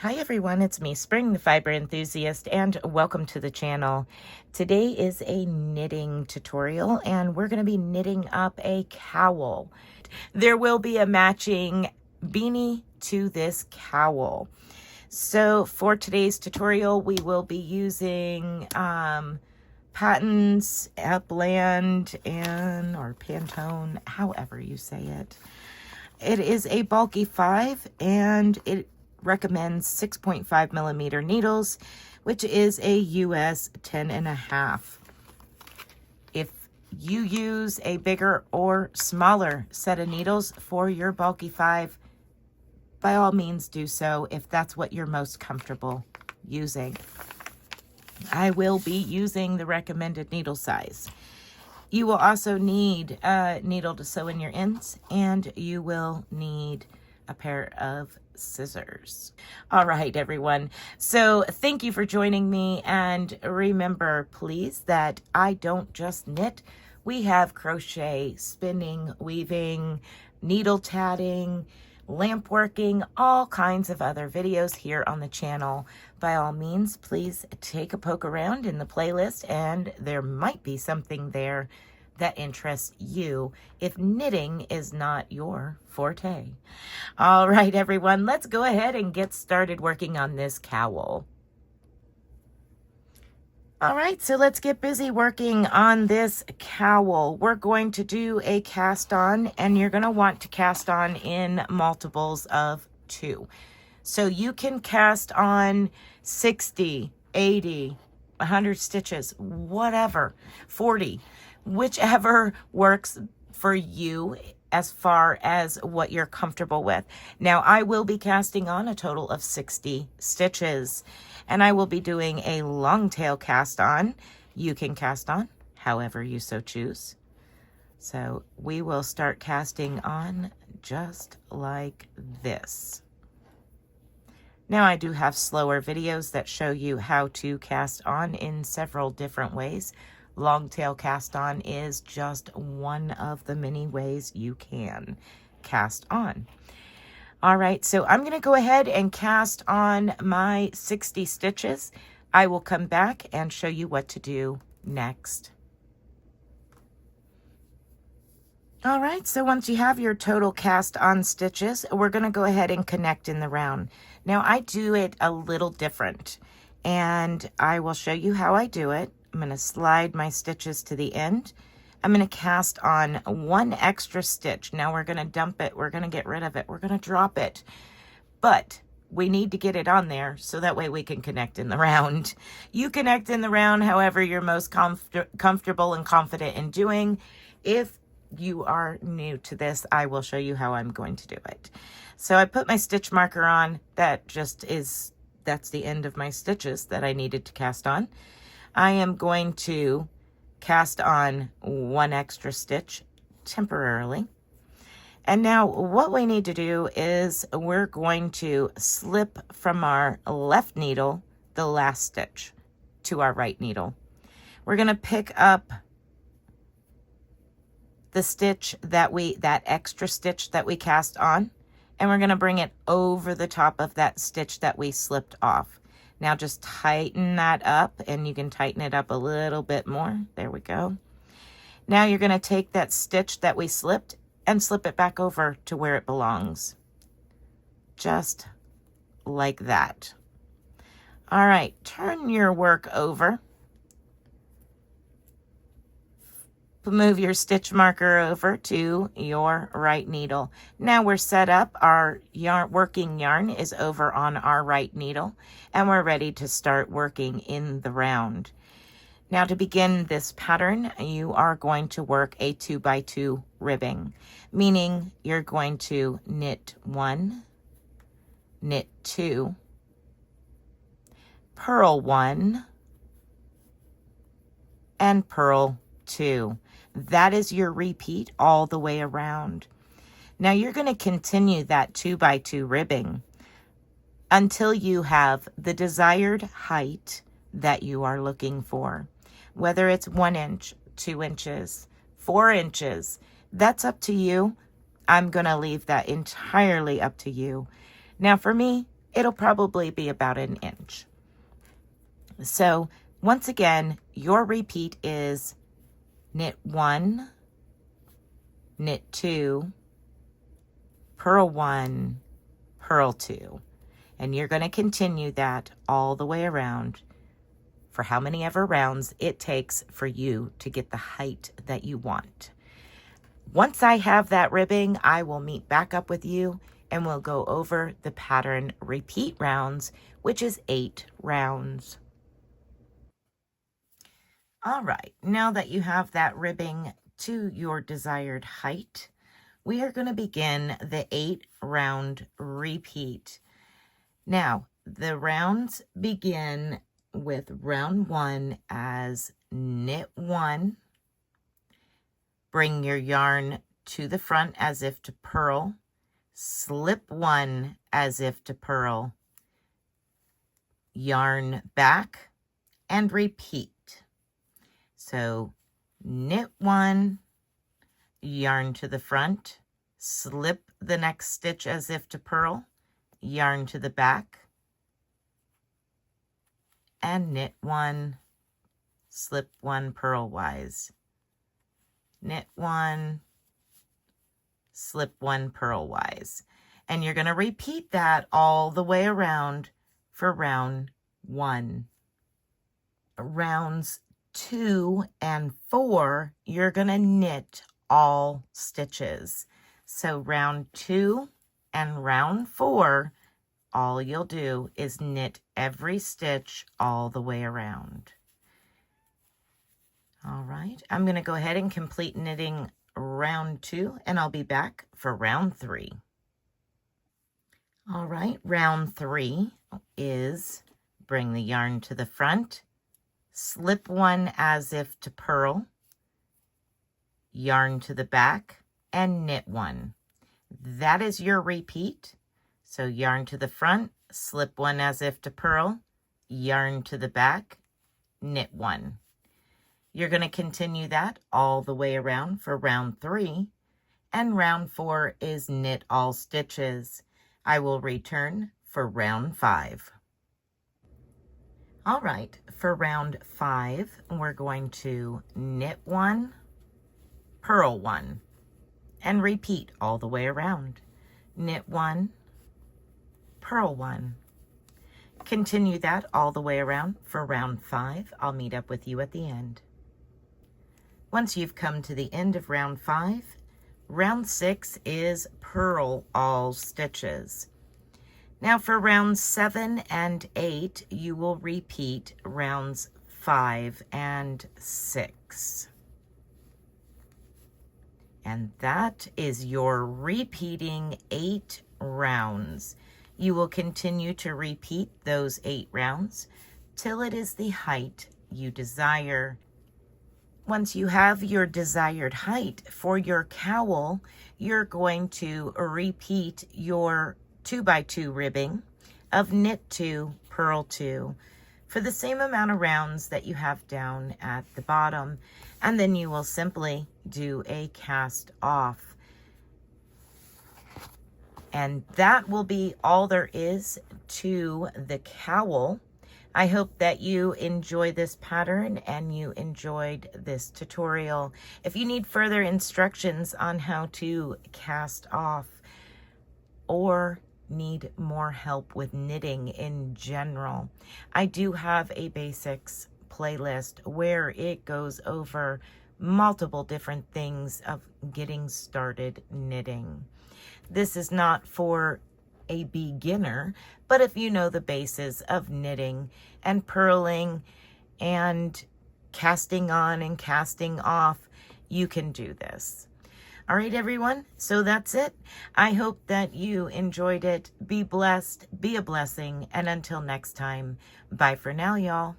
Hi everyone, it's me, Spring, the fiber enthusiast, and welcome to the channel. Today is a knitting tutorial, and we're going to be knitting up a cowl. There will be a matching beanie to this cowl. So for today's tutorial, we will be using Patons, Upland, or Pantone, however you say it. It is a bulky 5, and it recommends 6.5 millimeter needles, which is a US 10.5. If you use a bigger or smaller set of needles for your bulky 5, by all means do so if that's what you're most comfortable using. I will be using the recommended needle size. You will also need a needle to sew in your ends, and you will need a pair of scissors. All right, everyone. So thank you for joining me. And remember, please, that I don't just knit. We have crochet, spinning, weaving, needle tatting, lamp working, all kinds of other videos here on the channel. By all means, please take a poke around in the playlist, and there might be something there that interests you if knitting is not your forte. All right, everyone, let's go ahead and get started working on this cowl. All right, so let's get busy working on this cowl. We're going to do a cast on, and you're going to want to cast on in multiples of 2. So you can cast on 60, 80, 100 stitches, whatever, 40, whichever works for you as far as what you're comfortable with. Now, I will be casting on a total of 60 stitches, and I will be doing a long tail cast on. You can cast on however you so choose. So we will start casting on just like this. Now, I do have slower videos that show you how to cast on in several different ways. Long tail cast on is just one of the many ways you can cast on. All right, so I'm going to go ahead and cast on my 60 stitches. I will come back and show you what to do next. All right, so once you have your total cast on stitches, we're going to go ahead and connect in the round. Now, I do it a little different, and I will show you how I do it. I'm going to slide my stitches to the end. I'm going to cast on one extra stitch. Now we're going to dump it. We're going to get rid of it. We're going to drop it. But we need to get it on there so that way we can connect in the round. You connect in the round however you're most comfortable and confident in doing. If you are new to this, I will show you how I'm going to do it. So I put my stitch marker on. That's the end of my stitches that I needed to cast on. I am going to cast on one extra stitch temporarily. And now what we need to do is we're going to slip from our left needle the last stitch to our right needle. We're going to pick up the stitch that extra stitch that we cast on, and we're going to bring it over the top of that stitch that we slipped off. Now just tighten that up, and you can tighten it up a little bit more. There we go. Now you're going to take that stitch that we slipped and slip it back over to where it belongs. Just like that. All right, turn your work over. Move your stitch marker over to your right needle. Now we're set up. Our working yarn is over on our right needle, and we're ready to start working in the round. Now, to begin this pattern, you are going to work a 2x2 ribbing, meaning you're going to knit 1, knit 2, purl 1, and purl 2. That is your repeat all the way around. Now you're going to continue that 2x2 ribbing until you have the desired height that you are looking for. Whether it's 1 inch, 2 inches, 4 inches, that's up to you. I'm going to leave that entirely up to you. Now for me, it'll probably be about an inch. So once again, your repeat is knit 1, knit 2, purl 1, purl 2. And you're going to continue that all the way around for how many ever rounds it takes for you to get the height that you want. Once I have that ribbing, I will meet back up with you and we'll go over the pattern repeat rounds, which is 8 rounds. All right, now that you have that ribbing to your desired height, we are going to begin the 8-round repeat. Now, the rounds begin with round 1 as knit 1, bring your yarn to the front as if to purl, slip 1 as if to purl, yarn back, and repeat. So knit 1, yarn to the front, slip the next stitch as if to purl, yarn to the back, and knit 1, slip 1 purlwise, knit 1, slip 1 purlwise. And you're going to repeat that all the way around for round 1. Rounds 2 and 4, you're going to knit all stitches. So round 2 and round 4, all you'll do is knit every stitch all the way around. All right, I'm going to go ahead and complete knitting round 2, and I'll be back for round 3. All right, round 3 is bring the yarn to the front, slip 1 as if to purl, yarn to the back, and knit 1. That is your repeat. So yarn to the front, slip 1 as if to purl, yarn to the back, knit 1. You're going to continue that all the way around for round 3, and round 4 is knit all stitches. I will return for round 5. All right, for round 5, we're going to knit 1, purl 1, and repeat all the way around. Knit 1, purl 1. Continue that all the way around for round 5. I'll meet up with you at the end. Once you've come to the end of round 5, round 6 is purl all stitches. Now for rounds 7 and 8, you will repeat rounds 5 and 6. And that is your repeating 8 rounds. You will continue to repeat those 8 rounds till it is the height you desire. Once you have your desired height for your cowl, you're going to repeat your 2x2 ribbing of knit 2, purl 2 for the same amount of rounds that you have down at the bottom, and then you will simply do a cast off. And that will be all there is to the cowl. I hope that you enjoy this pattern and you enjoyed this tutorial. If you need further instructions on how to cast off or need more help with knitting in general, I do have a basics playlist where it goes over multiple different things of getting started knitting. This is not for a beginner, but if you know the basis of knitting and purling and casting on and casting off, you can do this. All right, everyone, so that's it. I hope that you enjoyed it. Be blessed, be a blessing, and until next time, bye for now, y'all.